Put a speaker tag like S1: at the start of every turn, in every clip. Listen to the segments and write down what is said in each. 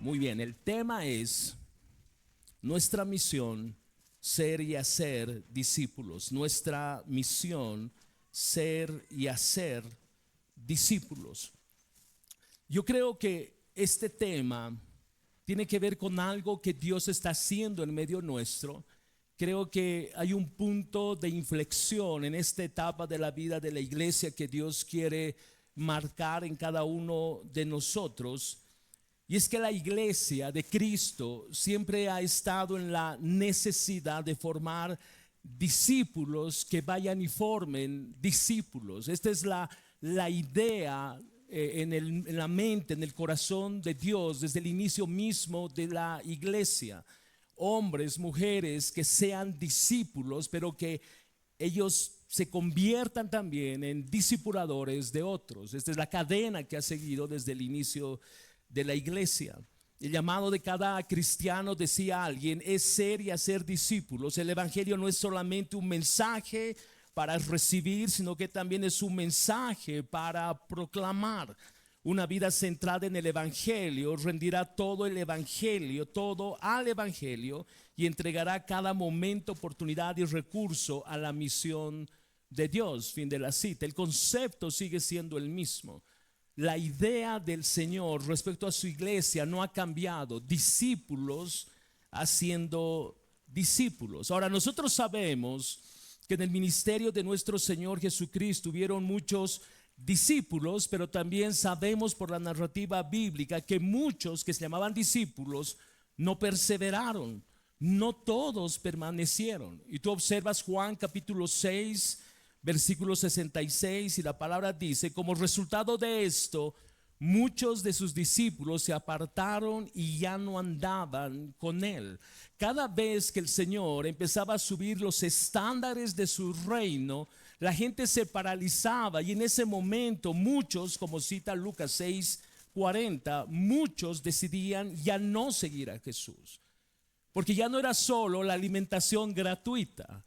S1: Muy bien, el tema es nuestra misión, ser y hacer discípulos. Nuestra misión, ser y hacer discípulos. Yo creo que este tema tiene que ver con algo que Dios está haciendo en medio nuestro. Creo que hay un punto de inflexión en esta etapa de la vida de la iglesia que Dios quiere marcar en cada uno de nosotros. Y es que la iglesia de Cristo siempre ha estado en la necesidad de formar discípulos que vayan y formen discípulos. Esta es la idea en la mente, en el corazón de Dios desde el inicio mismo de la iglesia. Hombres, mujeres que sean discípulos, pero que ellos se conviertan también en discipuladores de otros. Esta es la cadena que ha seguido desde el inicio de la iglesia. El llamado de cada cristiano, decía alguien, es ser y hacer discípulos. El evangelio no es solamente un mensaje para recibir, sino que también es un mensaje para proclamar. Una vida centrada en el evangelio rendirá todo el evangelio, todo al evangelio, y entregará cada momento, oportunidad y recurso a la misión de Dios. Fin de la cita. El concepto sigue siendo el mismo. La idea del Señor respecto a su iglesia no ha cambiado. Discípulos haciendo discípulos. Ahora, nosotros sabemos que en el ministerio de nuestro Señor Jesucristo hubieron muchos discípulos, pero también sabemos por la narrativa bíblica que muchos que se llamaban discípulos no perseveraron. No todos permanecieron. Y tú observas Juan capítulo 6, versículo 66, y la palabra dice: como resultado de esto, muchos de sus discípulos se apartaron y ya no andaban con él. Cada vez que el Señor empezaba a subir los estándares de su reino, la gente se paralizaba, y en ese momento muchos, como cita Lucas 6:40, muchos decidían ya no seguir a Jesús, porque ya no era solo la alimentación gratuita.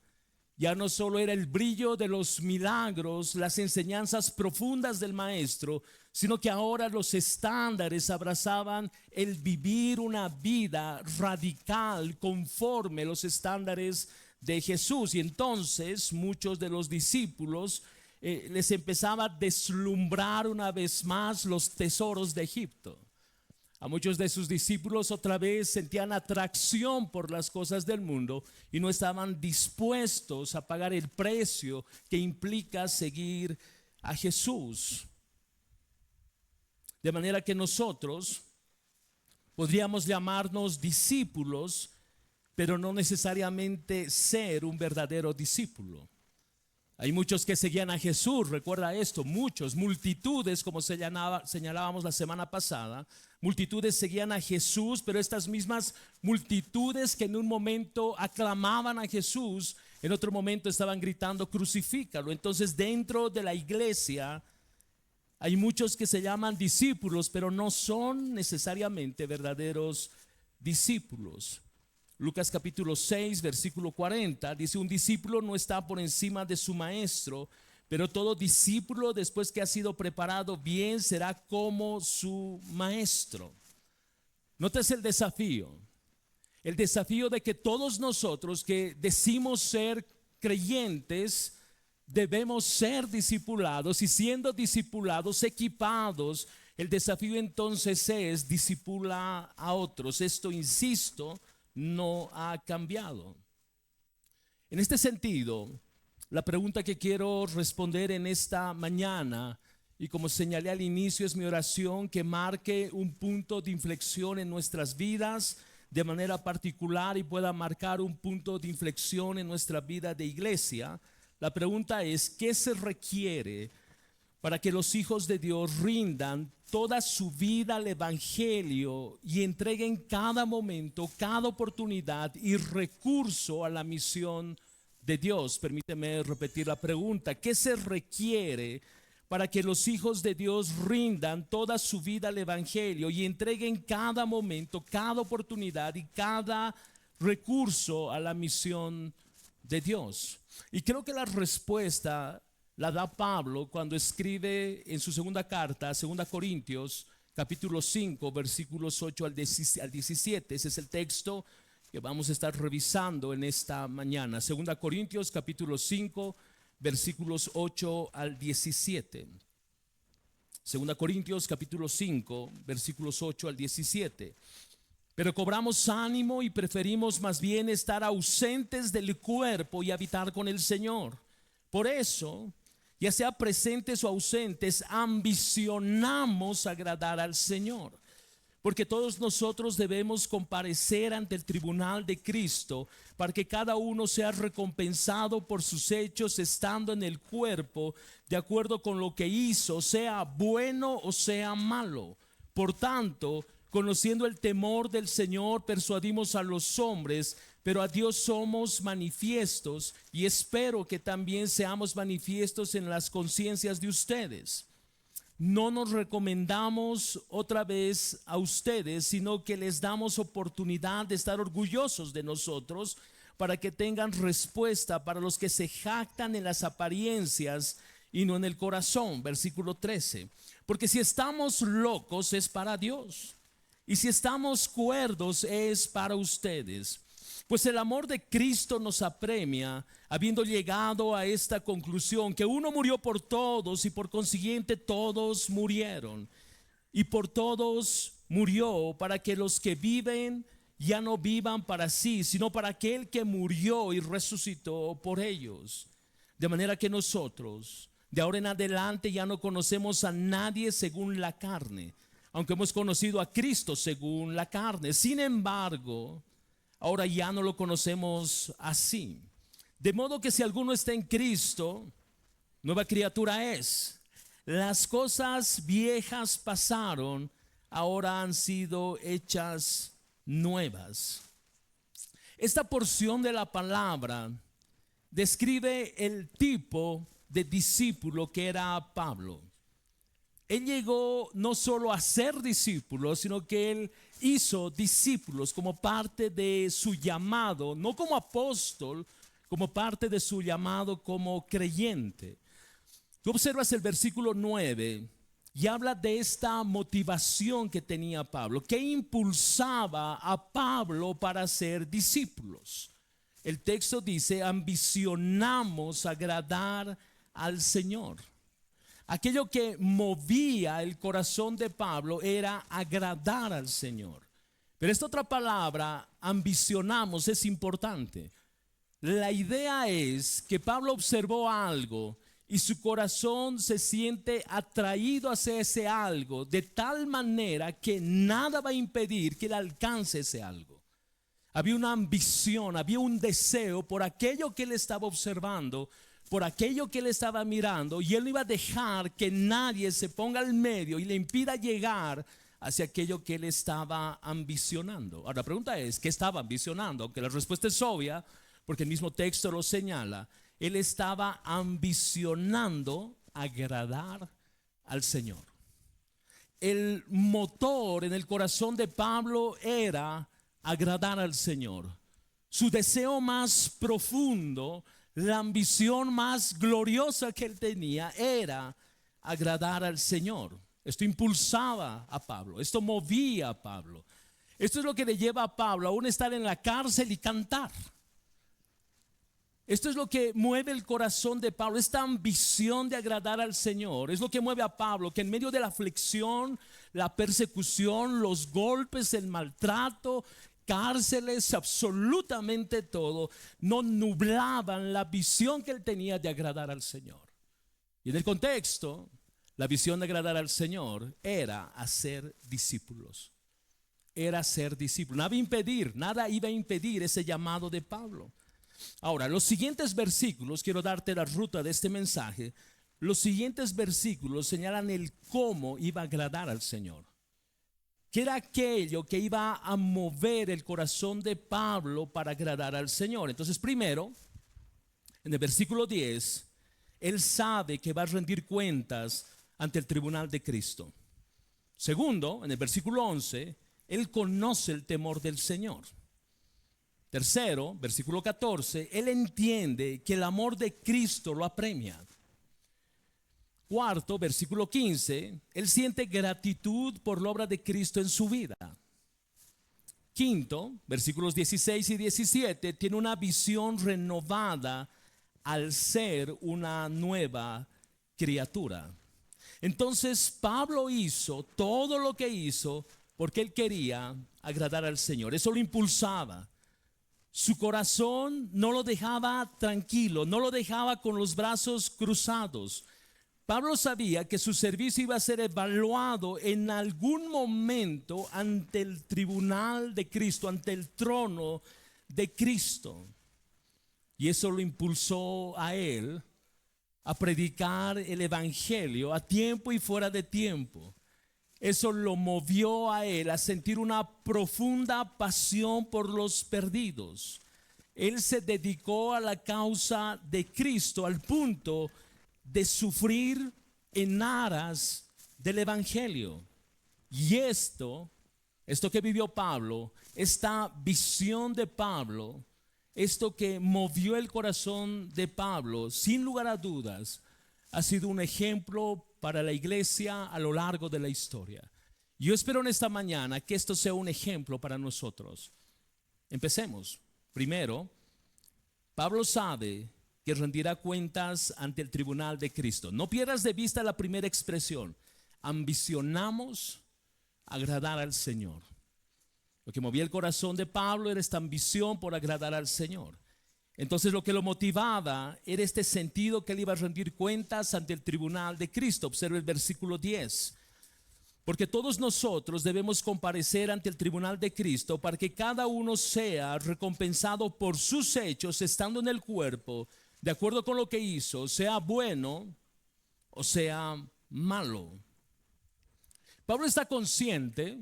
S1: Ya no solo era el brillo de los milagros, las enseñanzas profundas del maestro, sino que ahora los estándares abrazaban el vivir una vida radical conforme los estándares de Jesús. Y entonces muchos de los discípulos les empezaba a deslumbrar una vez más los tesoros de Egipto. A muchos de sus discípulos otra vez sentían atracción por las cosas del mundo y no estaban dispuestos a pagar el precio que implica seguir a Jesús. De manera que nosotros podríamos llamarnos discípulos, pero no necesariamente ser un verdadero discípulo. Hay muchos que seguían a Jesús, recuerda esto, muchos, multitudes, como señalábamos la semana pasada, multitudes seguían a Jesús, pero estas mismas multitudes que en un momento aclamaban a Jesús, en otro momento estaban gritando: crucifícalo. Entonces, dentro de la iglesia hay muchos que se llaman discípulos, pero no son necesariamente verdaderos discípulos. Lucas capítulo 6, versículo 40 dice: un discípulo no está por encima de su maestro, pero todo discípulo, después que ha sido preparado bien, será como su maestro. Notas el desafío de que todos nosotros que decimos ser creyentes debemos ser discipulados, y siendo discipulados, equipados, el desafío entonces es: discipula a otros. Esto, insisto, no ha cambiado. En este sentido, la pregunta que quiero responder en esta mañana, y como señalé al inicio, es mi oración que marque un punto de inflexión en nuestras vidas de manera particular y pueda marcar un punto de inflexión en nuestra vida de iglesia. La pregunta es: ¿qué se requiere para que los hijos de Dios rindan toda su vida al evangelio y entreguen cada momento, cada oportunidad y recurso a la misión de Dios? Permíteme repetir la pregunta: ¿qué se requiere para que los hijos de Dios rindan toda su vida al evangelio y entreguen cada momento, cada oportunidad y cada recurso a la misión de Dios? Y creo que la respuesta la da Pablo cuando escribe en su segunda carta, 2 Corintios, capítulo 5, versículos 8 al 17. Ese es el texto que vamos a estar revisando en esta mañana. 2 Corintios capítulo 5, versículos 8 al 17. 2 Corintios capítulo 5, versículos 8 al 17. Pero cobramos ánimo y preferimos más bien estar ausentes del cuerpo y habitar con el Señor. Por eso, ya sea presentes o ausentes, ambicionamos agradar al Señor. Porque todos nosotros debemos comparecer ante el tribunal de Cristo para que cada uno sea recompensado por sus hechos estando en el cuerpo de acuerdo con lo que hizo, sea bueno o sea malo. Por tanto, conociendo el temor del Señor, persuadimos a los hombres, pero a Dios somos manifiestos y espero que también seamos manifiestos en las conciencias de ustedes. No nos recomendamos otra vez a ustedes, sino que les damos oportunidad de estar orgullosos de nosotros para que tengan respuesta para los que se jactan en las apariencias y no en el corazón. Versículo 13. Porque si estamos locos es para Dios, y si estamos cuerdos es para ustedes. Pues el amor de Cristo nos apremia, habiendo llegado a esta conclusión, que uno murió por todos y por consiguiente todos murieron. Y por todos murió para que los que viven ya no vivan para sí, sino para aquel que murió y resucitó por ellos. De manera que nosotros, de ahora en adelante, ya no conocemos a nadie según la carne, aunque hemos conocido a Cristo según la carne. Sin embargo, ahora ya no lo conocemos así. De modo que si alguno está en Cristo, nueva criatura es. Las cosas viejas pasaron, ahora han sido hechas nuevas. Esta porción de la palabra describe el tipo de discípulo que era Pablo. Él llegó no solo a ser discípulo, sino que él hizo discípulos como parte de su llamado, no como apóstol, como parte de su llamado como creyente. Tú observas el versículo 9 y habla de esta motivación que tenía Pablo, que impulsaba a Pablo para ser discípulos. El texto dice: ambicionamos agradar al Señor. Aquello que movía el corazón de Pablo era agradar al Señor. Pero esta otra palabra, ambicionamos, es importante. La idea es que Pablo observó algo y su corazón se siente atraído hacia ese algo de tal manera que nada va a impedir que él alcance ese algo. Había una ambición, había un deseo por aquello que él estaba observando, por aquello que él estaba mirando, y él no iba a dejar que nadie se ponga al medio y le impida llegar hacia aquello que él estaba ambicionando. Ahora la pregunta es, ¿qué estaba ambicionando? Aunque la respuesta es obvia, porque el mismo texto lo señala. Él estaba ambicionando agradar al Señor. El motor en el corazón de Pablo era agradar al Señor. Su deseo más profundo, la ambición más gloriosa que él tenía era agradar al Señor. Esto impulsaba a Pablo, esto movía a Pablo. Esto es lo que le lleva a Pablo aún estar en la cárcel y cantar. Esto es lo que mueve el corazón de Pablo, esta ambición de agradar al Señor. Es lo que mueve a Pablo, que en medio de la aflicción, la persecución, los golpes, el maltrato, cárceles, absolutamente todo, no nublaban la visión que él tenía de agradar al Señor. Y en el contexto, la visión de agradar al Señor era hacer discípulos. Era ser discípulos. Nada iba a impedir ese llamado de Pablo. Ahora, los siguientes versículos, quiero darte la ruta de este mensaje. Los siguientes versículos señalan el cómo iba a agradar al Señor. ¿Qué era aquello que iba a mover el corazón de Pablo para agradar al Señor? Entonces, primero, en el versículo 10, él sabe que va a rendir cuentas ante el tribunal de Cristo. Segundo, en el versículo 11, él conoce el temor del Señor. Tercero, versículo 14, él entiende que el amor de Cristo lo apremia. Cuarto, versículo 15, él siente gratitud por la obra de Cristo en su vida. Quinto, versículos 16 y 17, tiene una visión renovada al ser una nueva criatura. Entonces Pablo hizo todo lo que hizo porque él quería agradar al Señor. Eso lo impulsaba. Su corazón no lo dejaba tranquilo, no lo dejaba con los brazos cruzados. Pablo sabía que su servicio iba a ser evaluado en algún momento ante el tribunal de Cristo, ante el trono de Cristo. Y eso lo impulsó a él a predicar el evangelio a tiempo y fuera de tiempo. Eso lo movió a él a sentir una profunda pasión por los perdidos. Él se dedicó a la causa de Cristo al punto de sufrir en aras del evangelio. Y esto que vivió Pablo, esta visión de Pablo, esto que movió el corazón de Pablo, sin lugar a dudas, ha sido un ejemplo para la iglesia a lo largo de la historia. Yo espero en esta mañana que esto sea un ejemplo para nosotros. Empecemos. Primero, Pablo sabe que rendirá cuentas ante el tribunal de Cristo. No pierdas de vista la primera expresión. Ambicionamos agradar al Señor. Lo que movía el corazón de Pablo era esta ambición por agradar al Señor. Entonces lo que lo motivaba era este sentido que él iba a rendir cuentas ante el tribunal de Cristo. Observe el versículo 10. Porque todos nosotros debemos comparecer ante el tribunal de Cristo para que cada uno sea recompensado por sus hechos estando en el cuerpo, de acuerdo con lo que hizo, sea bueno o sea malo. Pablo está consciente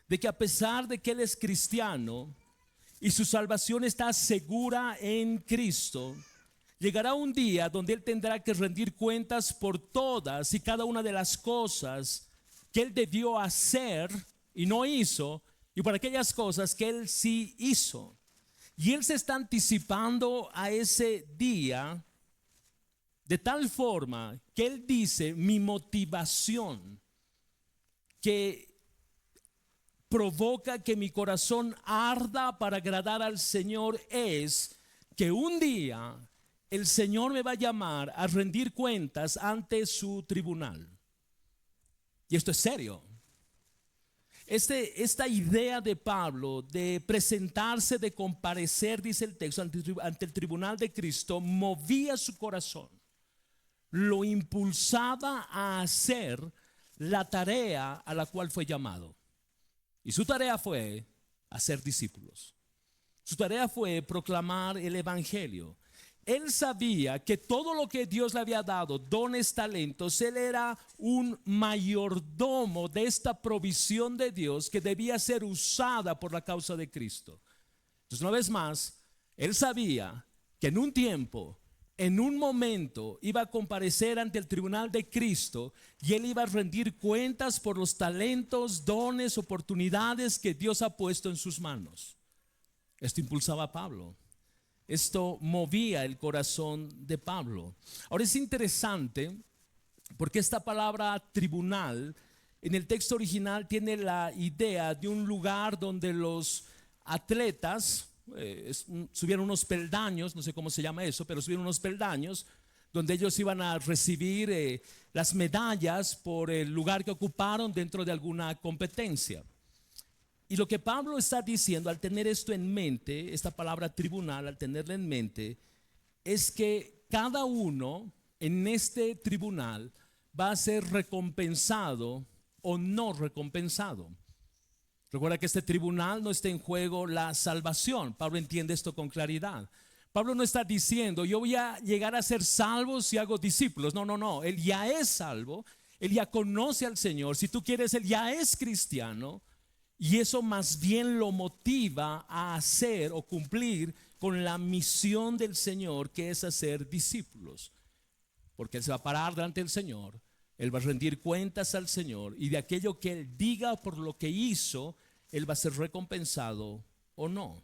S1: de que a pesar de que él es cristiano y su salvación está segura en Cristo, llegará un día donde él tendrá que rendir cuentas por todas y cada una de las cosas que él debió hacer y no hizo, y por aquellas cosas que él sí hizo. Y él se está anticipando a ese día de tal forma que él dice: mi motivación que provoca que mi corazón arda para agradar al Señor es que un día el Señor me va a llamar a rendir cuentas ante su tribunal. Y esto es serio. Esta idea de Pablo de presentarse, de comparecer, dice el texto, ante el tribunal de Cristo, movía su corazón, lo impulsaba a hacer la tarea a la cual fue llamado. Y su tarea fue hacer discípulos. Su tarea fue proclamar el evangelio. Él sabía que todo lo que Dios le había dado, dones, talentos, él era un mayordomo de esta provisión de Dios que debía ser usada por la causa de Cristo. Entonces, una vez más, él sabía que en un tiempo, en un momento, iba a comparecer ante el tribunal de Cristo y él iba a rendir cuentas por los talentos, dones, oportunidades que Dios ha puesto en sus manos. Esto impulsaba a Pablo. Esto movía el corazón de Pablo. Ahora es interesante porque esta palabra tribunal en el texto original tiene la idea de un lugar donde los atletas subieron unos peldaños, no sé cómo se llama eso, pero subieron unos peldaños donde ellos iban a recibir las medallas por el lugar que ocuparon dentro de alguna competencia. Y lo que Pablo está diciendo al tener esto en mente, esta palabra tribunal, al tenerla en mente, es que cada uno en este tribunal va a ser recompensado o no recompensado. Recuerda que este tribunal no está en juego la salvación. Pablo entiende esto con claridad. Pablo no está diciendo: yo voy a llegar a ser salvo si hago discípulos. No. Él ya es salvo. Él ya conoce al Señor. Si tú quieres, él ya es cristiano. Y eso más bien lo motiva a hacer o cumplir con la misión del Señor, que es hacer discípulos. Porque él se va a parar delante del Señor, él va a rendir cuentas al Señor, y de aquello que él diga por lo que hizo, él va a ser recompensado o no.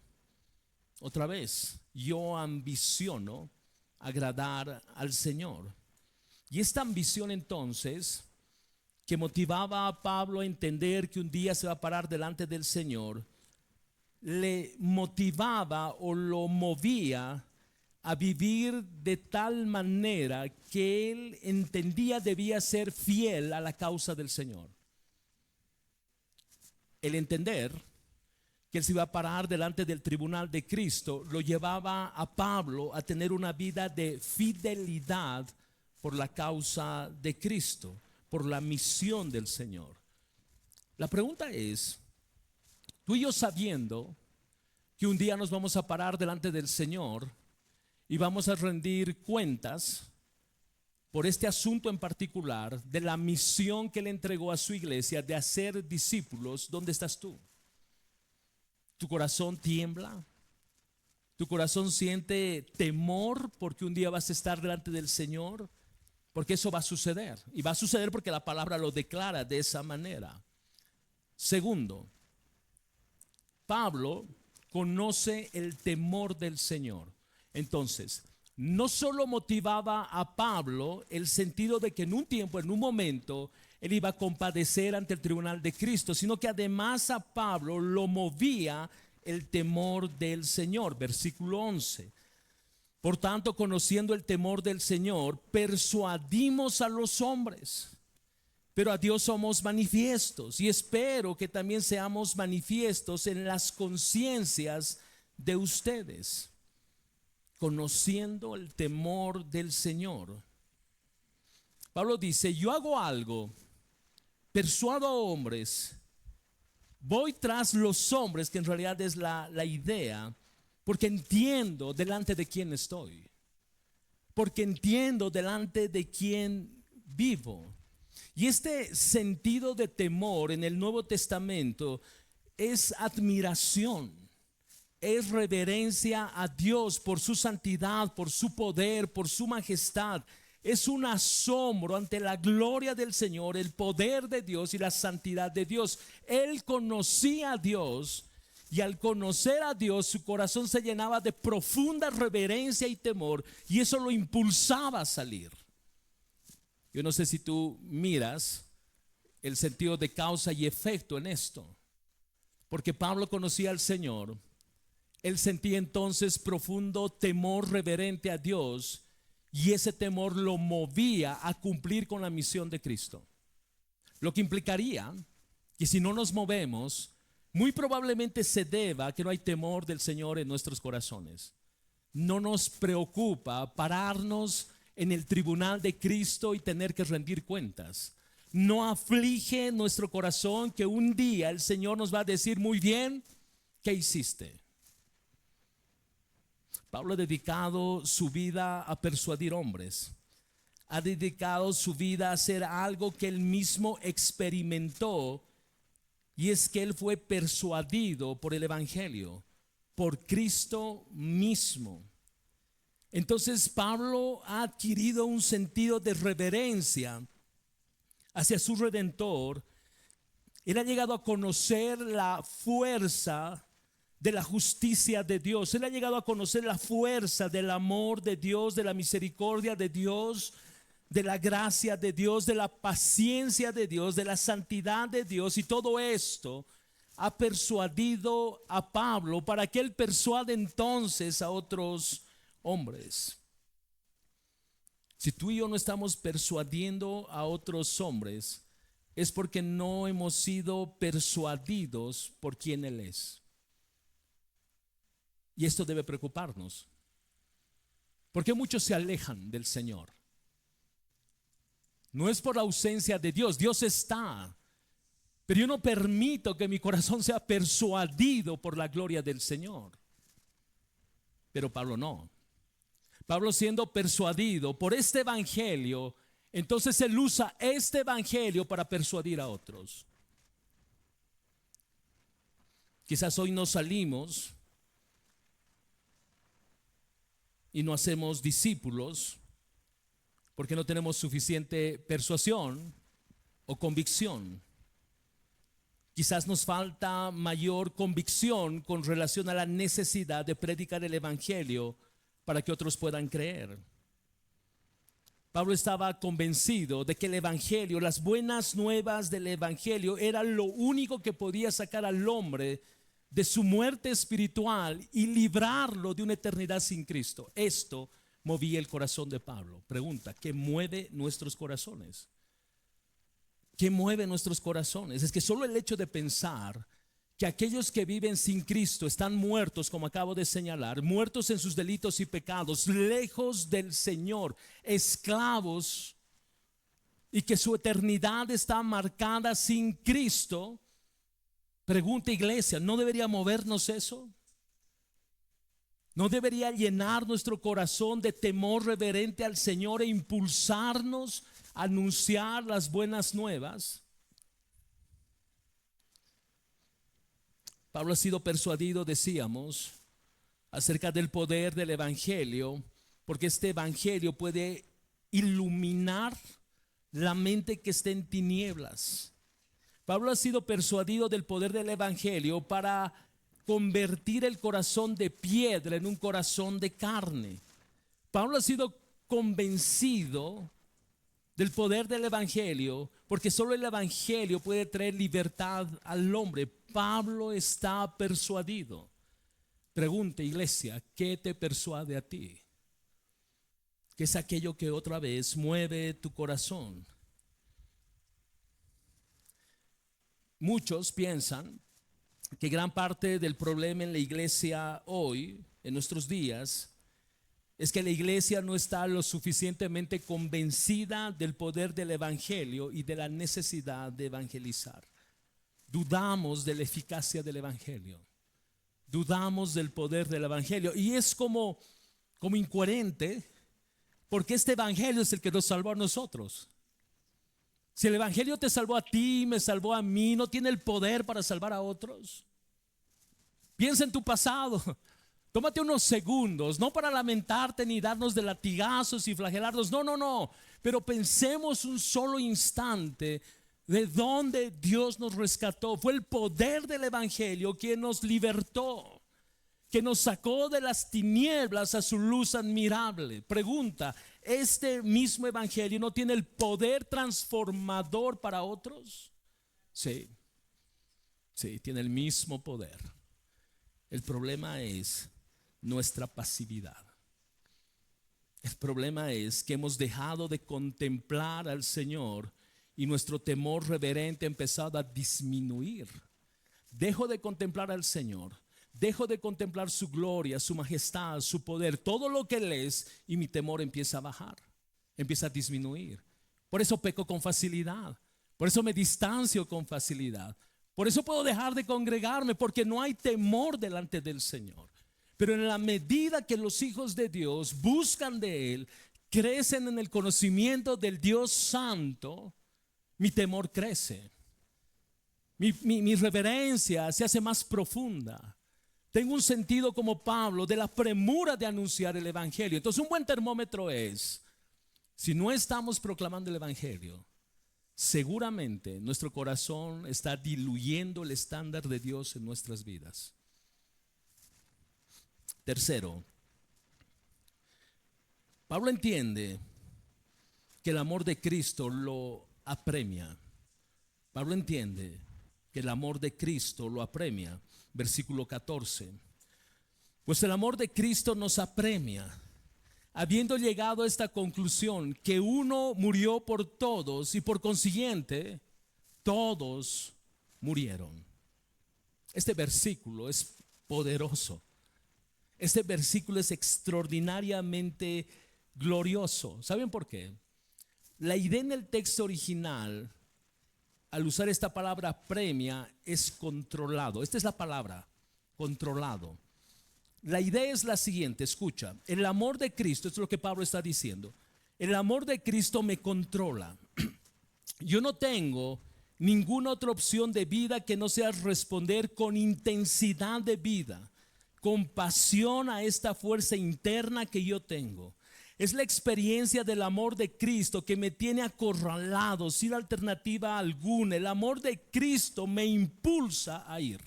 S1: Otra vez, yo ambiciono agradar al Señor. Y esta ambición entonces, que motivaba a Pablo a entender que un día se va a parar delante del Señor, le motivaba o lo movía a vivir de tal manera que él entendía debía ser fiel a la causa del Señor. El entender que él se iba a parar delante del tribunal de Cristo lo llevaba a Pablo a tener una vida de fidelidad por la causa de Cristo, por la misión del Señor. La pregunta es, tú y yo sabiendo que un día nos vamos a parar delante del Señor y vamos a rendir cuentas por este asunto en particular de la misión que le entregó a su iglesia de hacer discípulos, ¿dónde estás tú? ¿Tu corazón tiembla? ¿Tu corazón siente temor porque un día vas a estar delante del Señor? Porque eso va a suceder. Y va a suceder porque la palabra lo declara de esa manera. Segundo, Pablo conoce el temor del Señor. Entonces, no solo motivaba a Pablo el sentido de que en un tiempo, en un momento, él iba a compadecer ante el tribunal de Cristo, sino que además a Pablo lo movía el temor del Señor. Versículo 11. Por tanto, conociendo el temor del Señor, persuadimos a los hombres, pero a Dios somos manifiestos, y espero que también seamos manifiestos en las conciencias de ustedes, conociendo el temor del Señor. Pablo dice, yo hago algo, persuado a hombres, voy tras los hombres, que en realidad es la idea, porque entiendo delante de quién estoy, porque entiendo delante de quién vivo. Y este sentido de temor en el Nuevo Testamento es admiración, es reverencia a Dios por su santidad, por su poder, por su majestad. Es un asombro ante la gloria del Señor, el poder de Dios y la santidad de Dios. Él conocía a Dios, y al conocer a Dios su corazón se llenaba de profunda reverencia y temor, y eso lo impulsaba a salir. Yo no sé si tú miras el sentido de causa y efecto en esto, porque Pablo conocía al Señor. Él sentía entonces profundo temor reverente a Dios, y ese temor lo movía a cumplir con la misión de Cristo. Lo que implicaría que si no nos movemos, muy probablemente se deba a que no hay temor del Señor en nuestros corazones. No nos preocupa pararnos en el tribunal de Cristo y tener que rendir cuentas. No aflige nuestro corazón que un día el Señor nos va a decir, muy bien, ¿qué hiciste? Pablo ha dedicado su vida a persuadir hombres. Ha dedicado su vida a hacer algo que él mismo experimentó, y es que él fue persuadido por el Evangelio, por Cristo mismo. Entonces Pablo ha adquirido un sentido de reverencia hacia su Redentor. Él ha llegado a conocer la fuerza de la justicia de Dios. Él ha llegado a conocer la fuerza del amor de Dios, de la misericordia de Dios, de la gracia de Dios, de la paciencia de Dios, de la santidad de Dios. Y todo esto ha persuadido a Pablo para que él persuade entonces a otros hombres. Si tú y yo no estamos persuadiendo a otros hombres, es porque no hemos sido persuadidos por quien Él es. Y esto debe preocuparnos, porque muchos se alejan del Señor. No es por la ausencia de Dios, Dios está, pero yo no permito que mi corazón sea persuadido por la gloria del Señor. Pero Pablo no. Pablo, siendo persuadido por este evangelio, entonces él usa este evangelio para persuadir a otros. Quizás hoy no salimos y no hacemos discípulos porque no tenemos suficiente persuasión o convicción. Quizás nos falta mayor convicción con relación a la necesidad de predicar el evangelio para que otros puedan creer. Pablo estaba convencido de que el evangelio, las buenas nuevas del evangelio, era lo único que podía sacar al hombre de su muerte espiritual y librarlo de una eternidad sin Cristo. Esto movía el corazón de Pablo. Pregunta: ¿qué mueve nuestros corazones? ¿Qué mueve nuestros corazones? Es que solo el hecho de pensar que aquellos que viven sin Cristo están muertos, como acabo de señalar, muertos en sus delitos y pecados, lejos del Señor, esclavos, y que su eternidad está marcada sin Cristo. Pregunta, iglesia, ¿no debería movernos eso? ¿No debería llenar nuestro corazón de temor reverente al Señor e impulsarnos a anunciar las buenas nuevas? Pablo ha sido persuadido, decíamos, acerca del poder del evangelio, porque este evangelio puede iluminar la mente que está en tinieblas. Pablo ha sido persuadido del poder del evangelio para convertir el corazón de piedra en un corazón de carne. Pablo ha sido convencido del poder del evangelio, porque solo el evangelio puede traer libertad al hombre. Pablo está persuadido. Pregunta, iglesia, ¿qué te persuade a ti? ¿Qué es aquello que otra vez mueve tu corazón? Muchos piensan que gran parte del problema en la iglesia hoy, en nuestros días, es que la iglesia no está lo suficientemente convencida del poder del evangelio y de la necesidad de evangelizar. Dudamos de la eficacia del evangelio, dudamos del poder del evangelio, y es como incoherente, porque este evangelio es el que nos salvó a nosotros. Si el evangelio te salvó a ti, me salvó a mí, ¿no tiene el poder para salvar a otros? Piensa en tu pasado. Tómate unos segundos, no para lamentarte ni darnos de latigazos y flagelarnos, no, pero pensemos un solo instante de dónde Dios nos rescató. Fue el poder del evangelio quien nos libertó, que nos sacó de las tinieblas a su luz admirable. Pregunta: ¿este mismo evangelio no tiene el poder transformador para otros? Sí, tiene el mismo poder. El problema es nuestra pasividad. El problema es que hemos dejado de contemplar al Señor y nuestro temor reverente ha empezado a disminuir. Dejo de contemplar al Señor, dejo de contemplar su gloria, su majestad, su poder, todo lo que Él es, y mi temor empieza a bajar, empieza a disminuir. Por eso peco con facilidad, por eso me distancio con facilidad, por eso puedo dejar de congregarme, porque no hay temor delante del Señor. Pero en la medida que los hijos de Dios buscan de Él, crecen en el conocimiento del Dios Santo, mi temor crece, mi reverencia se hace más profunda. Tengo un sentido como Pablo de la premura de anunciar el evangelio. Entonces, un buen termómetro es: si no estamos proclamando el evangelio, seguramente nuestro corazón está diluyendo el estándar de Dios en nuestras vidas. Tercero, Pablo entiende que el amor de Cristo lo apremia. Pablo entiende que el amor de Cristo lo apremia. Versículo 14. Pues el amor de Cristo nos apremia, habiendo llegado a esta conclusión, que uno murió por todos y por consiguiente todos murieron. Este versículo es poderoso. Este versículo es extraordinariamente glorioso. ¿Saben por qué? La idea en el texto original, al usar esta palabra premia, es controlado. Esta es la palabra, controlado. La idea es la siguiente, escucha: el amor de Cristo, esto es lo que Pablo está diciendo, el amor de Cristo me controla. Yo no tengo ninguna otra opción de vida que no sea responder con intensidad de vida, con pasión a esta fuerza interna que yo tengo. Es la experiencia del amor de Cristo que me tiene acorralado sin alternativa alguna. El amor de Cristo me impulsa a ir.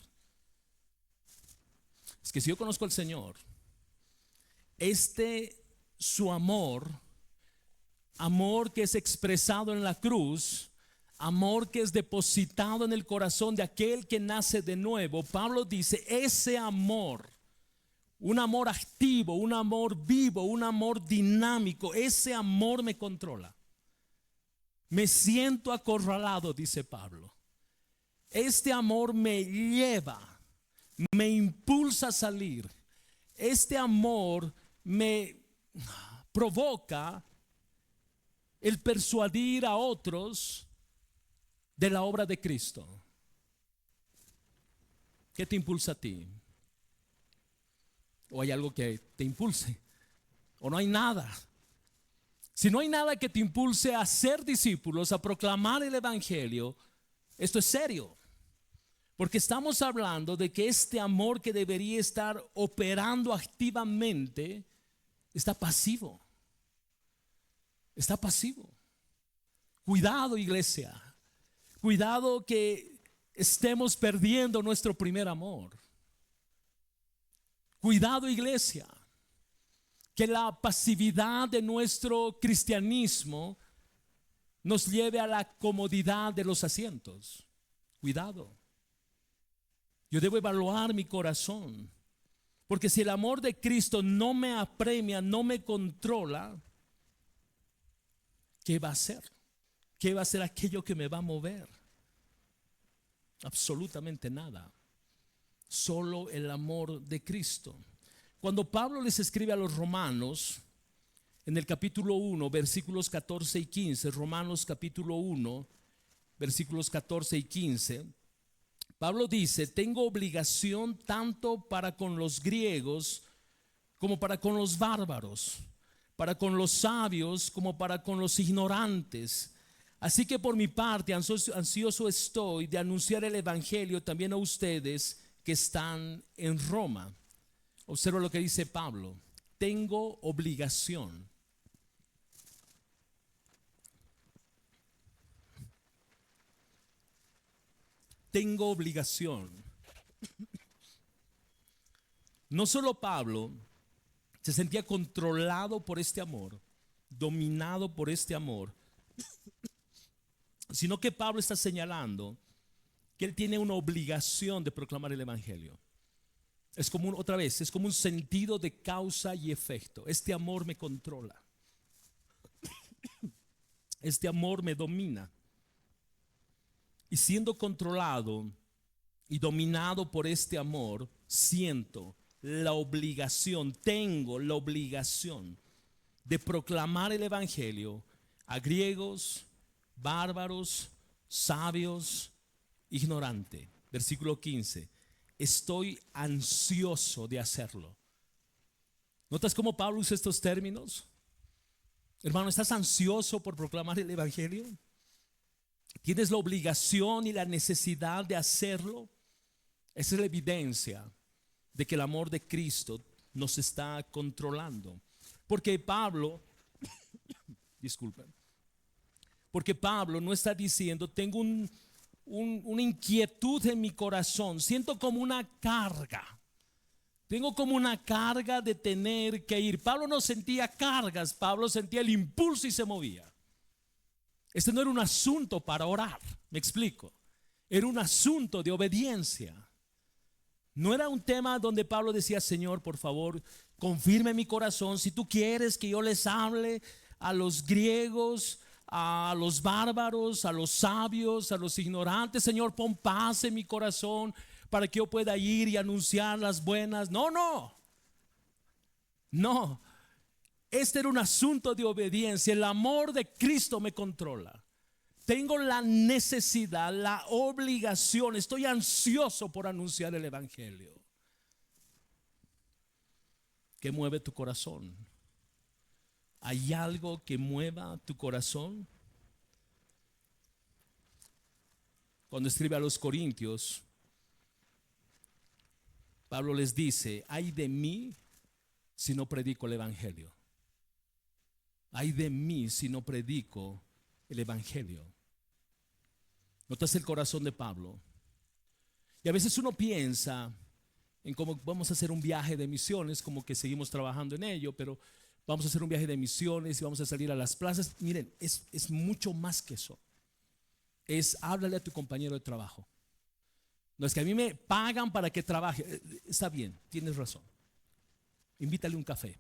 S1: Es que si yo conozco al Señor, su amor amor que es expresado en la cruz, amor que es depositado en el corazón de aquel que nace de nuevo. Pablo dice, ese amor, un amor activo, un amor vivo, un amor dinámico, ese amor me controla. Me siento acorralado, dice Pablo. Este amor me lleva, me impulsa a salir. Este amor me provoca el persuadir a otros de la obra de Cristo. ¿Qué te impulsa a ti? ¿O hay algo que te impulse? ¿O no hay nada? Si no hay nada que te impulse a ser discípulos, a proclamar el evangelio, esto es serio. Porque estamos hablando de que este amor que debería estar operando activamente está pasivo. Está pasivo. Cuidado, iglesia. Cuidado que estemos perdiendo nuestro primer amor. Cuidado, iglesia, que la pasividad de nuestro cristianismo nos lleve a la comodidad de los asientos. Cuidado. Yo debo evaluar mi corazón, porque si el amor de Cristo no me apremia, no me controla, ¿qué va a hacer? ¿Qué va a ser aquello que me va a mover? Absolutamente nada. Solo el amor de Cristo. Cuando Pablo les escribe a los romanos, en el capítulo 1, versículos 14 y 15, Romanos capítulo 1, versículos 14 y 15, Pablo dice, tengo obligación tanto para con los griegos como para con los bárbaros, para con los sabios como para con los ignorantes. Así que por mi parte ansioso estoy de anunciar el evangelio también a ustedes que están en Roma. Observa lo que dice Pablo. Tengo obligación. Tengo obligación. No solo Pablo se sentía controlado por este amor, dominado por este amor, sino que Pablo está señalando que él tiene una obligación de proclamar el evangelio. Es como otra vez, es como un sentido de causa y efecto. Este amor me controla. Este amor me domina. Y siendo controlado y dominado por este amor, siento la obligación, tengo la obligación de proclamar el evangelio a griegos, bárbaros, sabios, ignorantes. Versículo 15. Estoy ansioso de hacerlo. ¿Notas cómo Pablo usa estos términos? Hermano, ¿estás ansioso por proclamar el evangelio? ¿Tienes la obligación y la necesidad de hacerlo? Esa es la evidencia de que el amor de Cristo nos está controlando. Porque Pablo, disculpen, porque Pablo no está diciendo, tengo una inquietud en mi corazón, siento como una carga. Tengo como una carga de tener que ir. Pablo no sentía cargas, Pablo sentía el impulso y se movía. Este no era un asunto para orar, me explico. Era un asunto de obediencia. No era un tema donde Pablo decía, Señor, por favor, confirme mi corazón. Si tú quieres que yo les hable a los griegos, a los bárbaros, a los sabios, a los ignorantes, Señor, pon paz en mi corazón para que yo pueda ir y anunciar las buenas. No. Este era un asunto de obediencia. El amor de Cristo me controla. Tengo la necesidad, la obligación, estoy ansioso por anunciar el evangelio. ¿Qué mueve tu corazón? ¿Hay algo que mueva tu corazón? Cuando escribe a los Corintios, Pablo les dice, ay de mí si no predico el evangelio. Ay de mí si no predico el evangelio. ¿Notas el corazón de Pablo? Y a veces uno piensa en cómo vamos a hacer un viaje de misiones, como que seguimos trabajando en ello, pero vamos a hacer un viaje de misiones y vamos a salir a las plazas. Miren, es mucho más que eso. Es háblale a tu compañero de trabajo. No es que a mí me pagan para que trabaje. Está bien, tienes razón. Invítale un café.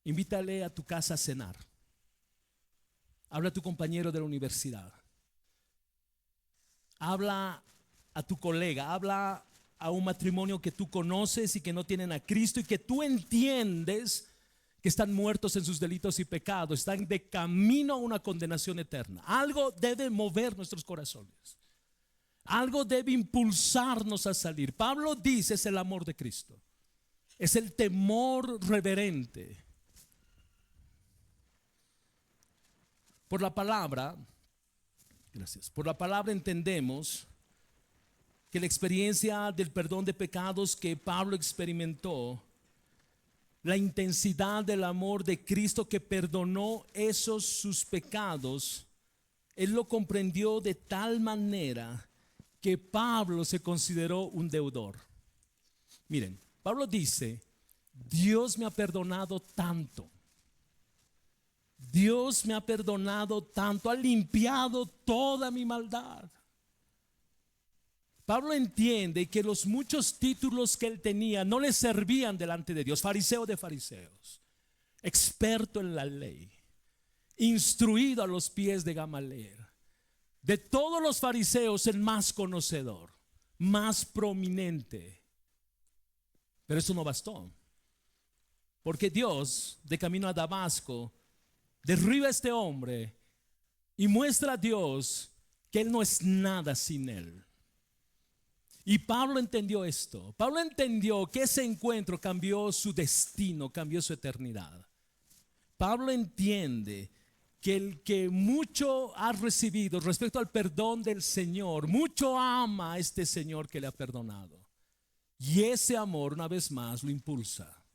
S1: Invítale a tu casa a cenar. Habla a tu compañero de la universidad. Habla a tu colega. Habla a un matrimonio que tú conoces y que no tienen a Cristo y que tú entiendes que están muertos en sus delitos y pecados, están de camino a una condenación eterna. Algo debe mover nuestros corazones. Algo debe impulsarnos a salir. Pablo dice, es el amor de Cristo. Es el temor reverente. Por la palabra, gracias. Por la palabra entendemos que la experiencia del perdón de pecados que Pablo experimentó, la intensidad del amor de Cristo que perdonó esos sus pecados, él lo comprendió de tal manera que Pablo se consideró un deudor. Miren, Pablo dice, Dios me ha perdonado tanto. Dios me ha perdonado tanto, ha limpiado toda mi maldad. Pablo entiende que los muchos títulos que él tenía no le servían delante de Dios. Fariseo de fariseos, experto en la ley, instruido a los pies de Gamaliel. De todos los fariseos, el más conocedor, más prominente. Pero eso no bastó, porque Dios, de camino a Damasco, derriba a este hombre y muestra a Dios que él no es nada sin él. Y Pablo entendió esto. Pablo entendió que ese encuentro cambió su destino, cambió su eternidad. Pablo entiende que el que mucho ha recibido respecto al perdón del Señor, mucho ama a este Señor que le ha perdonado. Y ese amor, una vez más, lo impulsa.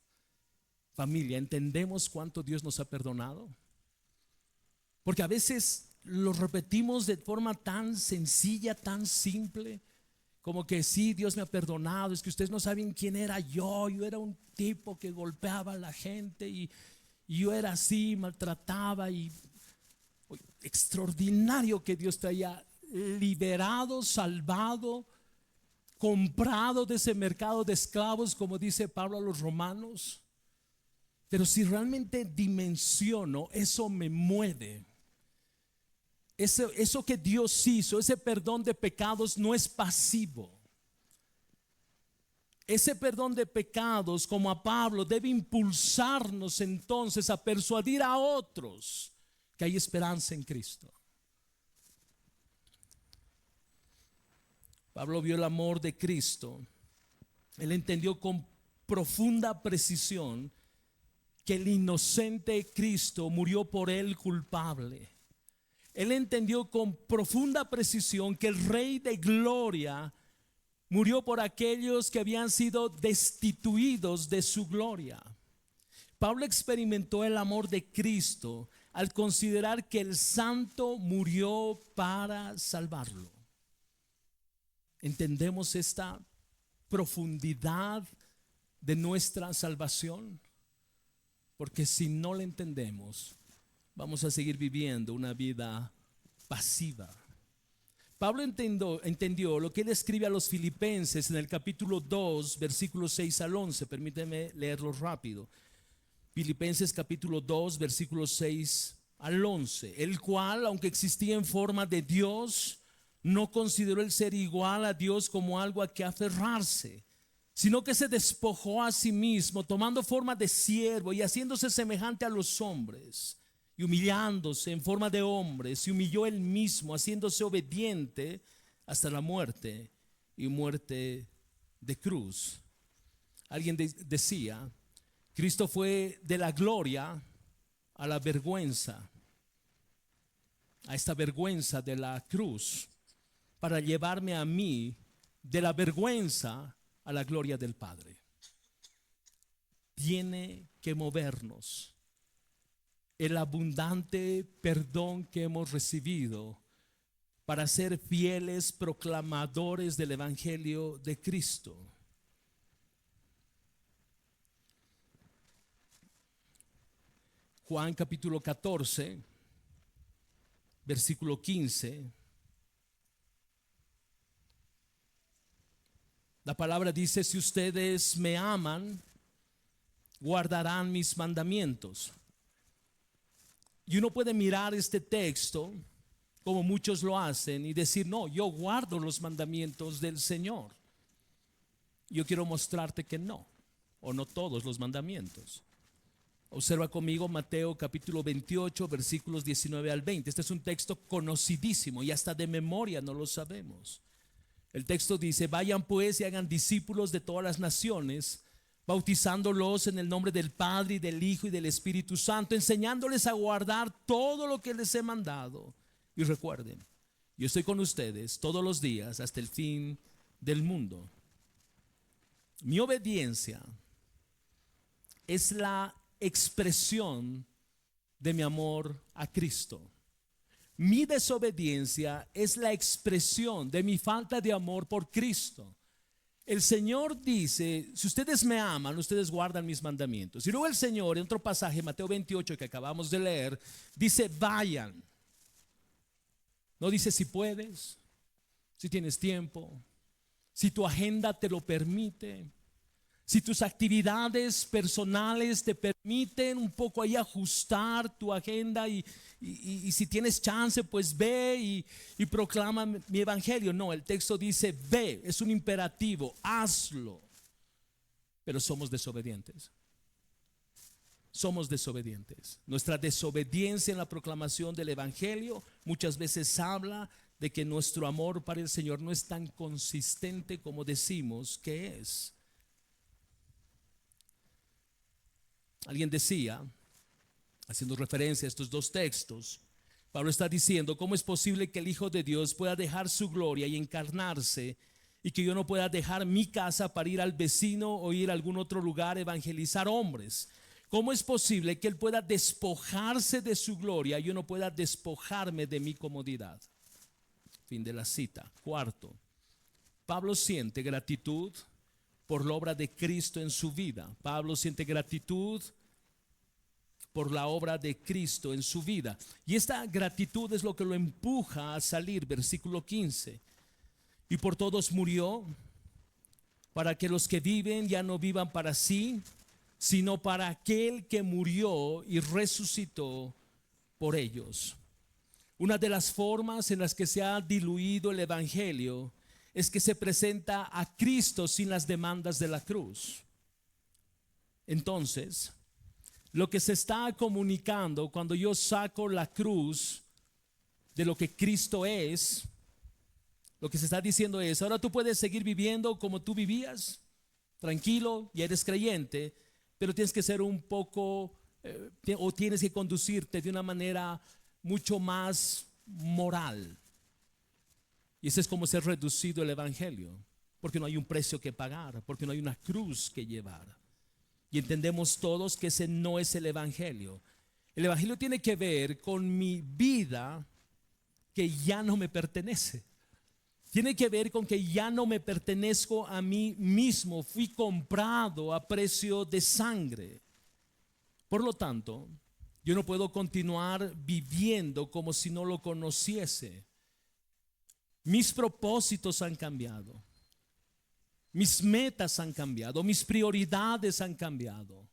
S1: Familia, ¿entendemos cuánto Dios nos ha perdonado? Porque a veces lo repetimos de forma tan sencilla, tan simple, como que sí, Dios me ha perdonado. Es que ustedes no saben quién era yo. Yo era un tipo que golpeaba a la gente y yo era así, maltrataba. Y extraordinario que Dios te haya liberado, salvado, comprado de ese mercado de esclavos, como dice Pablo a los romanos. Pero si realmente dimensiono, eso me mueve. Eso que Dios hizo, ese perdón de pecados no es pasivo. Ese perdón de pecados, como a Pablo, debe impulsarnos entonces a persuadir a otros que hay esperanza en Cristo. Pablo vio el amor de Cristo. Él entendió con profunda precisión que el inocente Cristo murió por él culpable. Él entendió con profunda precisión que el Rey de Gloria murió por aquellos que habían sido destituidos de su gloria. Pablo experimentó el amor de Cristo al considerar que el Santo murió para salvarlo. ¿Entendemos esta profundidad de nuestra salvación? Porque si no la entendemos, vamos a seguir viviendo una vida pasiva. Pablo entendió lo que él escribe a los filipenses en el capítulo 2, versículos 6 al 11. Permíteme leerlo rápido. Filipenses capítulo 2, versículos 6 al 11. El cual, aunque existía en forma de Dios, no consideró el ser igual a Dios como algo a que aferrarse, sino que se despojó a sí mismo, tomando forma de siervo y haciéndose semejante a los hombres, y humillándose en forma de hombre, se humilló él mismo, haciéndose obediente hasta la muerte y muerte de cruz. Alguien decía, Cristo fue de la gloria a la vergüenza, a esta vergüenza de la cruz, para llevarme a mí de la vergüenza a la gloria del Padre. Tiene que movernos el abundante perdón que hemos recibido para ser fieles proclamadores del Evangelio de Cristo. Juan capítulo 14, versículo 15. La palabra dice: si ustedes me aman, guardarán mis mandamientos. Y uno puede mirar este texto, como muchos lo hacen, y decir: no, yo guardo los mandamientos del Señor. Yo quiero mostrarte que no, o no todos los mandamientos. Observa conmigo Mateo capítulo 28, versículos 19 al 20. Este es un texto conocidísimo y hasta de memoria no lo sabemos. El texto dice: vayan pues y hagan discípulos de todas las naciones, bautizándolos en el nombre del Padre y del Hijo y del Espíritu Santo, enseñándoles a guardar todo lo que les he mandado. Y recuerden, yo estoy con ustedes todos los días hasta el fin del mundo. Mi obediencia es la expresión de mi amor a Cristo. Mi desobediencia es la expresión de mi falta de amor por Cristo. El Señor dice: si ustedes me aman, ustedes guardan mis mandamientos. Y luego el Señor, en otro pasaje, Mateo 28, que acabamos de leer, dice: vayan. No dice si puedes, si tienes tiempo, si tu agenda te lo permite, si tus actividades personales te permiten un poco ahí ajustar tu agenda y si tienes chance, pues ve y proclama mi evangelio. No, el texto dice: ve, es un imperativo, hazlo. Pero somos desobedientes. Somos desobedientes. Nuestra desobediencia en la proclamación del evangelio muchas veces habla de que nuestro amor para el Señor no es tan consistente como decimos que es. Alguien decía, haciendo referencia a estos dos textos, Pablo está diciendo: ¿cómo es posible que el Hijo de Dios pueda dejar su gloria y encarnarse, y que yo no pueda dejar mi casa para ir al vecino o ir a algún otro lugar a evangelizar hombres? ¿Cómo es posible que Él pueda despojarse de su gloria y yo no pueda despojarme de mi comodidad? Fin de la cita. Cuarto, Pablo siente gratitud por la obra de Cristo en su vida. Pablo siente gratitud por la obra de Cristo en su vida. Y esta gratitud es lo que lo empuja a salir. Versículo 15. Y por todos murió, para que los que viven ya no vivan para sí, sino para aquel que murió y resucitó por ellos. Una de las formas en las que se ha diluido el evangelio es que se presenta a Cristo sin las demandas de la cruz. Entonces, lo que se está comunicando cuando yo saco la cruz de lo que Cristo es, lo que se está diciendo es: ahora tú puedes seguir viviendo como tú vivías, tranquilo, y eres creyente, pero tienes que ser un poco, o tienes que conducirte de una manera mucho más moral. Y ese es como ser reducido el evangelio, porque no hay un precio que pagar, porque no hay una cruz que llevar. Y entendemos todos que ese no es el evangelio. El evangelio tiene que ver con mi vida que ya no me pertenece. Tiene que ver con que ya no me pertenezco a mí mismo. Fui comprado a precio de sangre. Por lo tanto, yo no puedo continuar viviendo como si no lo conociese. Mis propósitos han cambiado. Mis metas han cambiado. Mis prioridades han cambiado.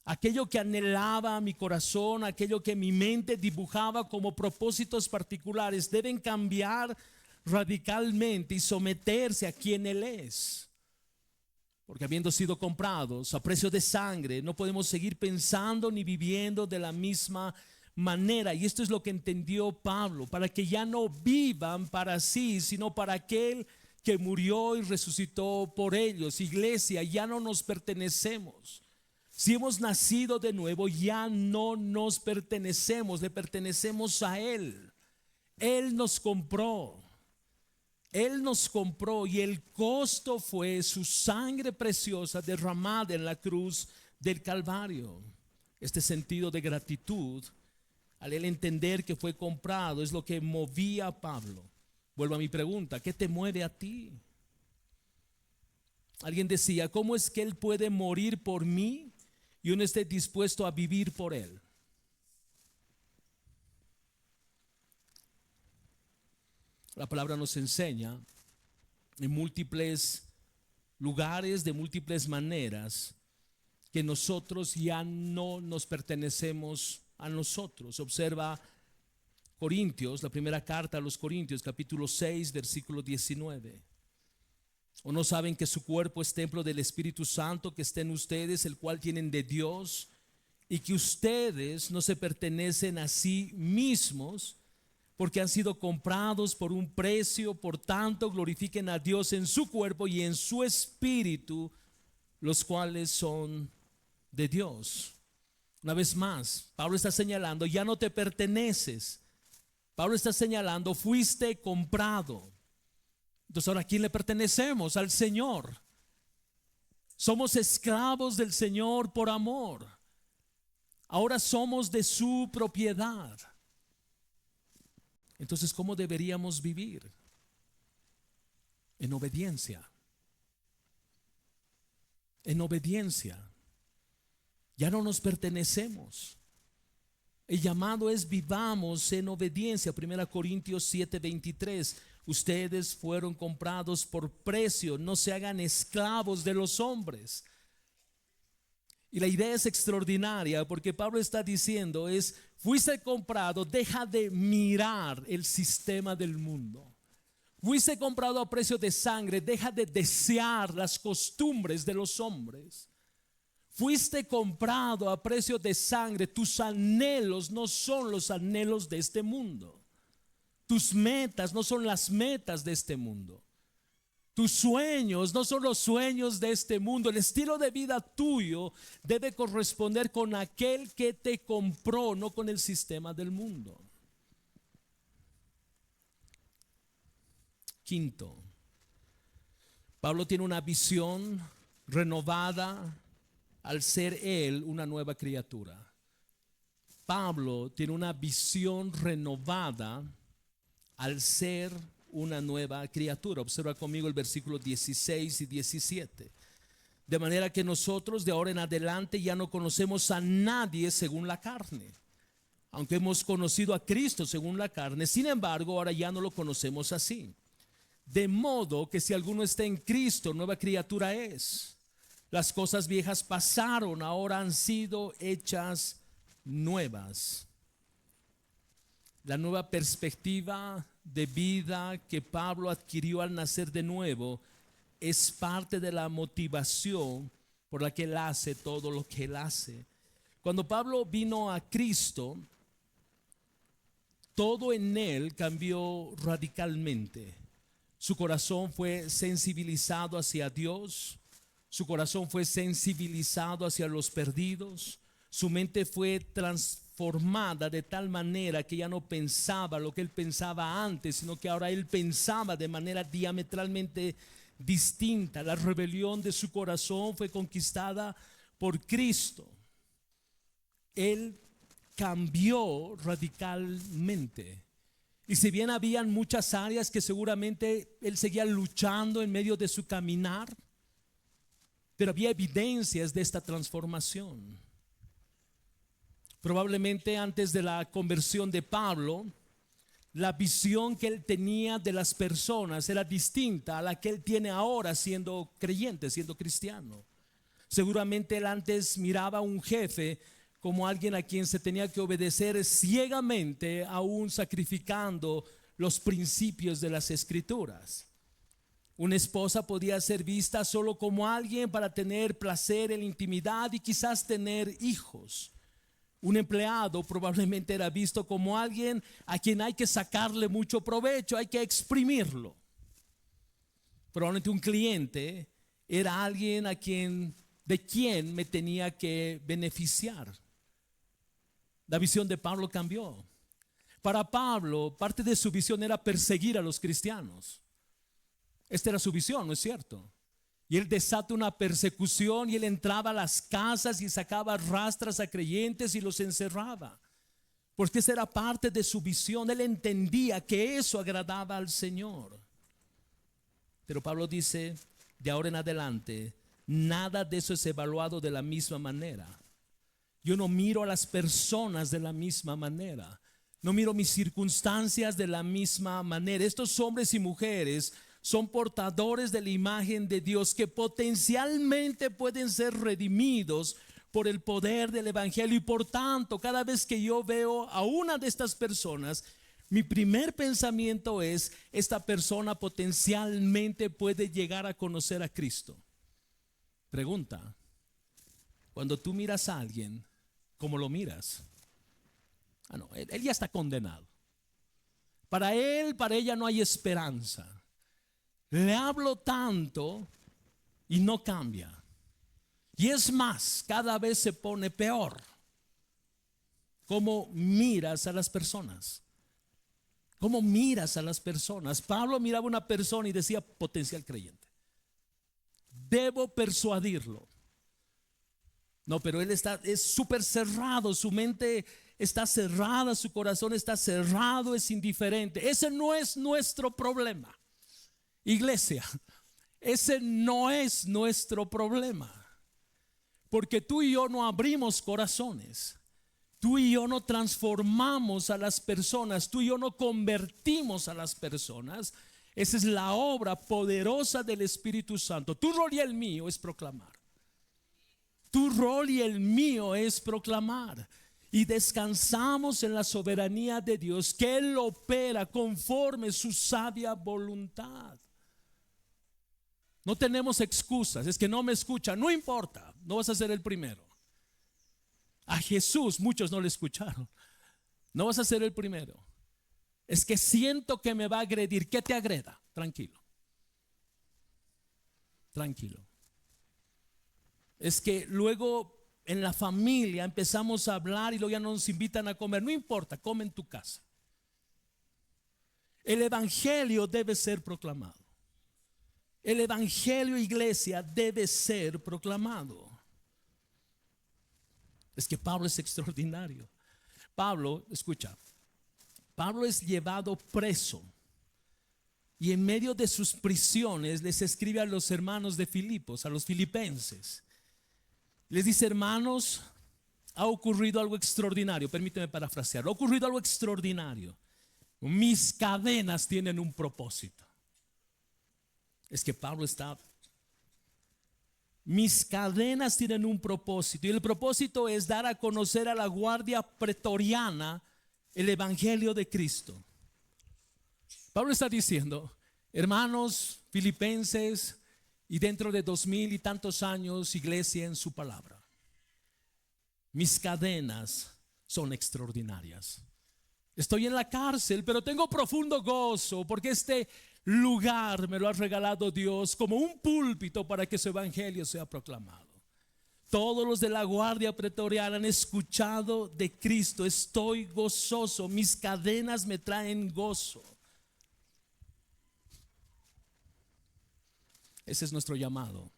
S1: Aquello que anhelaba mi corazón, aquello que mi mente dibujaba como propósitos particulares, deben cambiar radicalmente y someterse a quien Él es. Porque habiendo sido comprados a precio de sangre, no podemos seguir pensando ni viviendo de la misma manera. Y esto es lo que entendió Pablo: para que ya no vivan para sí, sino para aquel que murió y resucitó por ellos. Iglesia, ya no nos pertenecemos. Si hemos nacido de nuevo, ya no nos pertenecemos, le pertenecemos a Él. Él nos compró. Él nos compró y el costo fue su sangre preciosa derramada en la cruz del Calvario. Este sentido de gratitud, al él entender que fue comprado, es lo que movía a Pablo. Vuelvo a mi pregunta: ¿qué te mueve a ti? Alguien decía: ¿cómo es que Él puede morir por mí y uno esté dispuesto a vivir por Él? La palabra nos enseña en múltiples lugares, de múltiples maneras, que nosotros ya no nos pertenecemos a nosotros. Observa Corintios, la primera carta a los Corintios, capítulo 6, versículo 19. ¿O no saben que su cuerpo es templo del Espíritu Santo que está en ustedes, el cual tienen de Dios, y que ustedes no se pertenecen a sí mismos, porque han sido comprados por un precio? Por tanto, glorifiquen a Dios en su cuerpo y en su espíritu, los cuales son de Dios. Una vez más, Pablo está señalando, ya no te perteneces. Pablo está señalando, fuiste comprado. Entonces, ahora, ¿a quién le pertenecemos? Al Señor. Somos esclavos del Señor por amor. Ahora somos de su propiedad. Entonces, ¿cómo deberíamos vivir? En obediencia. En obediencia. Ya no nos pertenecemos. El llamado es vivamos en obediencia. 1 Corintios 7:23. Ustedes fueron comprados por precio, no se hagan esclavos de los hombres. Y la idea es extraordinaria porque Pablo está diciendo fuiste comprado, deja de mirar el sistema del mundo. Fuiste comprado a precio de sangre, deja de desear las costumbres de los hombres. Fuiste comprado a precio de sangre, tus anhelos no son los anhelos de este mundo. Tus metas no son las metas de este mundo. Tus sueños no son los sueños de este mundo. El estilo de vida tuyo debe corresponder con aquel que te compró, no con el sistema del mundo. Quinto, Pablo tiene una visión renovada al ser él una nueva criatura. Pablo tiene una visión renovada al ser una nueva criatura. Observa conmigo el versículo 16 y 17. De manera que nosotros de ahora en adelante ya no conocemos a nadie según la carne. Aunque hemos conocido a Cristo según la carne, sin embargo ahora ya no lo conocemos así. De modo que si alguno está en Cristo, nueva criatura es. Las cosas viejas pasaron, ahora han sido hechas nuevas. La nueva perspectiva de vida que Pablo adquirió al nacer de nuevo es parte de la motivación por la que él hace todo lo que él hace. Cuando Pablo vino a Cristo, todo en él cambió radicalmente. Su corazón fue sensibilizado hacia Dios. Su corazón fue sensibilizado hacia los perdidos. Su mente fue transformada de tal manera que ya no pensaba lo que él pensaba antes, sino que ahora él pensaba de manera diametralmente distinta. La rebelión de su corazón fue conquistada por Cristo. Él cambió radicalmente. Y si bien habían muchas áreas que seguramente él seguía luchando en medio de su caminar, pero había evidencias de esta transformación. Probablemente antes de la conversión de Pablo, la visión que él tenía de las personas era distinta a la que él tiene ahora siendo creyente, siendo cristiano. Seguramente él antes miraba a un jefe como alguien a quien se tenía que obedecer ciegamente, aún sacrificando los principios de las escrituras. Una esposa podía ser vista solo como alguien para tener placer en la intimidad y quizás tener hijos. Un empleado probablemente era visto como alguien a quien hay que sacarle mucho provecho, hay que exprimirlo. Probablemente un cliente era alguien de quien me tenía que beneficiar. La visión de Pablo cambió. Para Pablo, parte de su visión era perseguir a los cristianos. Esta era su visión, ¿no es cierto? Y él desata una persecución y él entraba a las casas y sacaba rastras a creyentes y los encerraba. Porque esa era parte de su visión. Él entendía que eso agradaba al Señor. Pero Pablo dice, de ahora en adelante, nada de eso es evaluado de la misma manera. Yo no miro a las personas de la misma manera. No miro mis circunstancias de la misma manera. Estos hombres y mujeres son portadores de la imagen de Dios que potencialmente pueden ser redimidos por el poder del evangelio. Y por tanto, cada vez que yo veo a una de estas personas, mi primer pensamiento es: esta persona potencialmente puede llegar a conocer a Cristo. Pregunta: cuando tú miras a alguien, ¿cómo lo miras? No, él ya está condenado. Para él, para ella no hay esperanza. Le hablo tanto y no cambia. Y es más, cada vez se pone peor. ¿Cómo miras a las personas? ¿Cómo miras a las personas? Pablo miraba a una persona y decía: potencial creyente, debo persuadirlo. No, pero él es súper cerrado, su mente está cerrada, su corazón está cerrado, es indiferente. Ese no es nuestro problema, iglesia. Ese no es nuestro problema, porque tú y yo no abrimos corazones. Tú y yo no transformamos a las personas, tú y yo no convertimos a las personas. Esa es la obra poderosa del Espíritu Santo. Tu rol y el mío es proclamar. Tu rol y el mío es proclamar. Y descansamos en la soberanía de Dios, que Él opera conforme su sabia voluntad. No tenemos excusas. Es que no me escuchan, no importa, no vas a ser el primero. A Jesús muchos no le escucharon. No vas a ser el primero. Es que siento que me va a agredir. ¿Qué te agreda? Tranquilo. Tranquilo. Es que luego en la familia empezamos a hablar y luego ya nos invitan a comer. No importa, come en tu casa. El evangelio debe ser proclamado. El evangelio, iglesia, debe ser proclamado. Es que Pablo es extraordinario. Pablo, escucha, Pablo es llevado preso y en medio de sus prisiones les escribe a los hermanos de Filipos, a los filipenses. Les dice: hermanos, ha ocurrido algo extraordinario. Permíteme parafrasear. Ha ocurrido algo extraordinario. Mis cadenas tienen un propósito. Es que Pablo está... Mis cadenas tienen un propósito, y el propósito es dar a conocer a la guardia pretoriana el evangelio de Cristo. Pablo está diciendo: hermanos filipenses, y dentro de 2000 y tantos años, iglesia en su palabra, mis cadenas son extraordinarias. Estoy en la cárcel, pero tengo profundo gozo, porque este lugar me lo ha regalado Dios como un púlpito para que su evangelio sea proclamado. Todos los de la guardia pretoriana han escuchado de Cristo. Estoy gozoso, mis cadenas me traen gozo. Ese es nuestro llamado.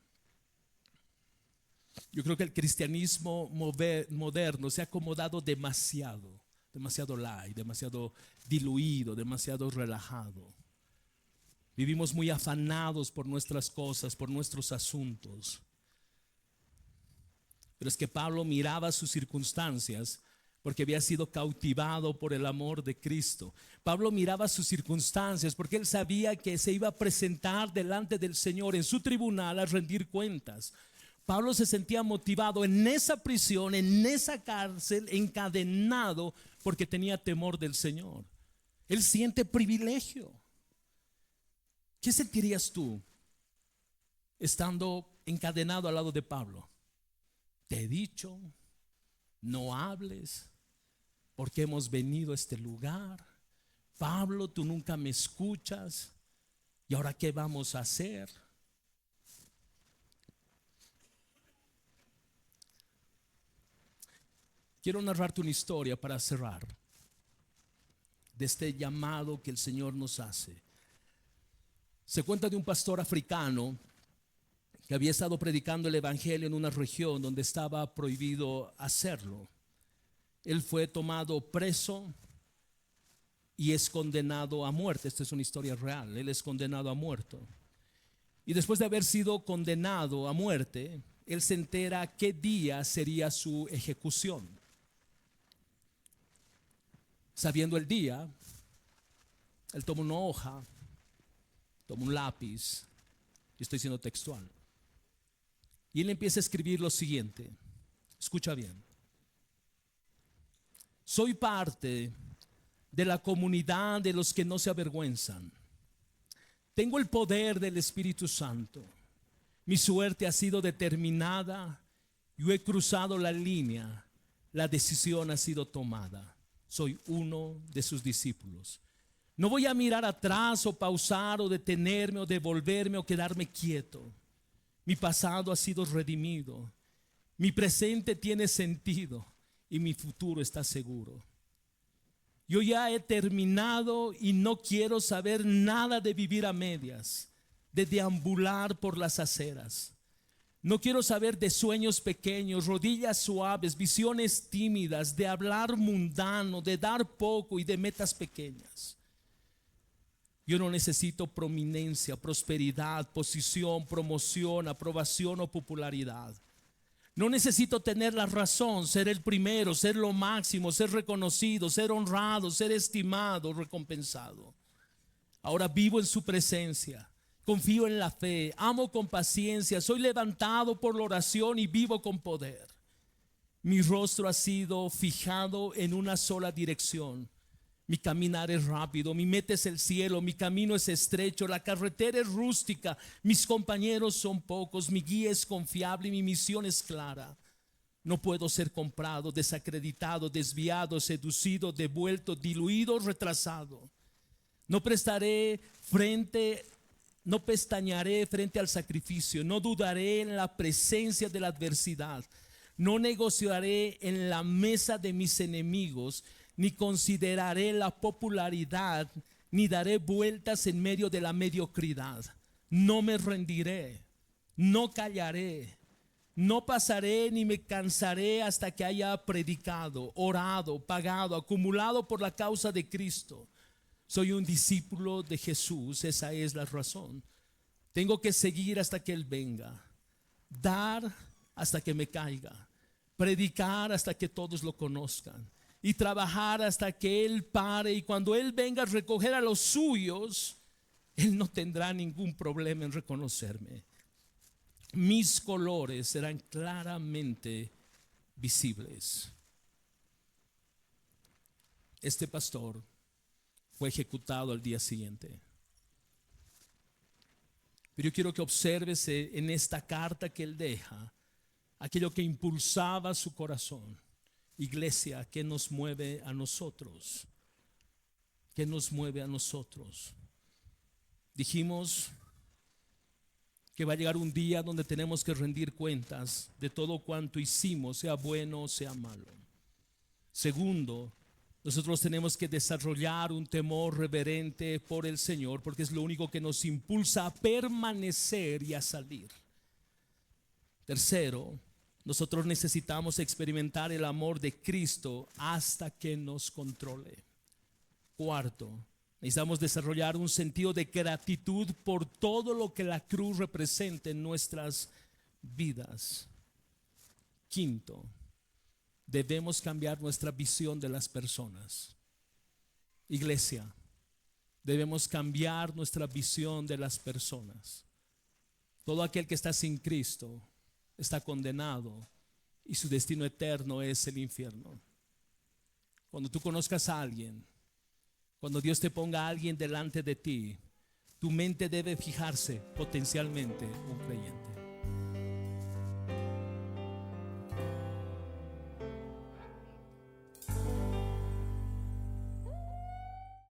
S1: Yo creo que el cristianismo moderno se ha acomodado demasiado light, demasiado diluido, demasiado relajado. Vivimos muy afanados por nuestras cosas, por nuestros asuntos. Pero es que Pablo miraba sus circunstancias porque había sido cautivado por el amor de Cristo. Pablo miraba sus circunstancias porque él sabía que se iba a presentar delante del Señor en su tribunal a rendir cuentas. Pablo se sentía motivado en esa prisión, en esa cárcel, encadenado, porque tenía temor del Señor. Él siente privilegio. ¿Qué sentirías tú estando encadenado al lado de Pablo? Te he dicho, no hables, porque hemos venido a este lugar. Pablo, tú nunca me escuchas. ¿Y ahora qué vamos a hacer? Quiero narrarte una historia para cerrar de este llamado que el Señor nos hace. Se cuenta de un pastor africano que había estado predicando el evangelio en una región donde estaba prohibido hacerlo. Él fue tomado preso y es condenado a muerte. Esta es una historia real. Él es condenado a muerte. Y después de haber sido condenado a muerte, él se entera qué día sería su ejecución. Sabiendo el día, él toma una hoja, toma un lápiz, y estoy siendo textual, y él empieza a escribir lo siguiente. Escucha bien. Soy parte de la comunidad de los que no se avergüenzan. Tengo el poder del Espíritu Santo. Mi suerte ha sido determinada. Yo he cruzado la línea. La decisión ha sido tomada. Soy uno de sus discípulos. No voy a mirar atrás o pausar o detenerme o devolverme o quedarme quieto. Mi pasado ha sido redimido. Mi presente tiene sentido y mi futuro está seguro. Yo ya he terminado y no quiero saber nada de vivir a medias, de deambular por las aceras. No quiero saber de sueños pequeños, rodillas suaves, visiones tímidas, de hablar mundano, de dar poco y de metas pequeñas. Yo no necesito prominencia, prosperidad, posición, promoción, aprobación o popularidad. No necesito tener la razón, ser el primero, ser lo máximo, ser reconocido, ser honrado, ser estimado, recompensado. Ahora vivo en su presencia, confío en la fe, amo con paciencia, soy levantado por la oración y vivo con poder. Mi rostro ha sido fijado en una sola dirección. Mi caminar es rápido, mi meta es el cielo, mi camino es estrecho, la carretera es rústica, mis compañeros son pocos, mi guía es confiable y mi misión es clara. No puedo ser comprado, desacreditado, desviado, seducido, devuelto, diluido, retrasado. No pestañearé frente al sacrificio, no dudaré en la presencia de la adversidad, no negociaré en la mesa de mis enemigos, ni consideraré la popularidad, ni daré vueltas en medio de la mediocridad. No me rendiré, no callaré, no pasaré ni me cansaré hasta que haya predicado, orado, pagado, acumulado por la causa de Cristo. Soy un discípulo de Jesús, esa es la razón. Tengo que seguir hasta que Él venga, dar hasta que me caiga, predicar hasta que todos lo conozcan y trabajar hasta que Él pare, y cuando Él venga a recoger a los suyos, Él no tendrá ningún problema en reconocerme. Mis colores serán claramente visibles. Este pastor fue ejecutado al día siguiente. Pero yo quiero que observes en esta carta que él deja aquello que impulsaba su corazón. Iglesia, ¿qué nos mueve a nosotros? ¿Qué nos mueve a nosotros? Dijimos que va a llegar un día donde tenemos que rendir cuentas de todo cuanto hicimos, sea bueno o sea malo. Segundo, nosotros tenemos que desarrollar un temor reverente por el Señor, porque es lo único que nos impulsa a permanecer y a salir. Tercero, nosotros necesitamos experimentar el amor de Cristo hasta que nos controle. Cuarto, necesitamos desarrollar un sentido de gratitud por todo lo que la cruz representa en nuestras vidas. Quinto, debemos cambiar nuestra visión de las personas. Iglesia, debemos cambiar nuestra visión de las personas. Todo aquel que está sin Cristo está condenado y su destino eterno es el infierno. Cuando tú conozcas a alguien, cuando Dios te ponga a alguien delante de ti, tu mente debe fijarse potencialmente un creyente.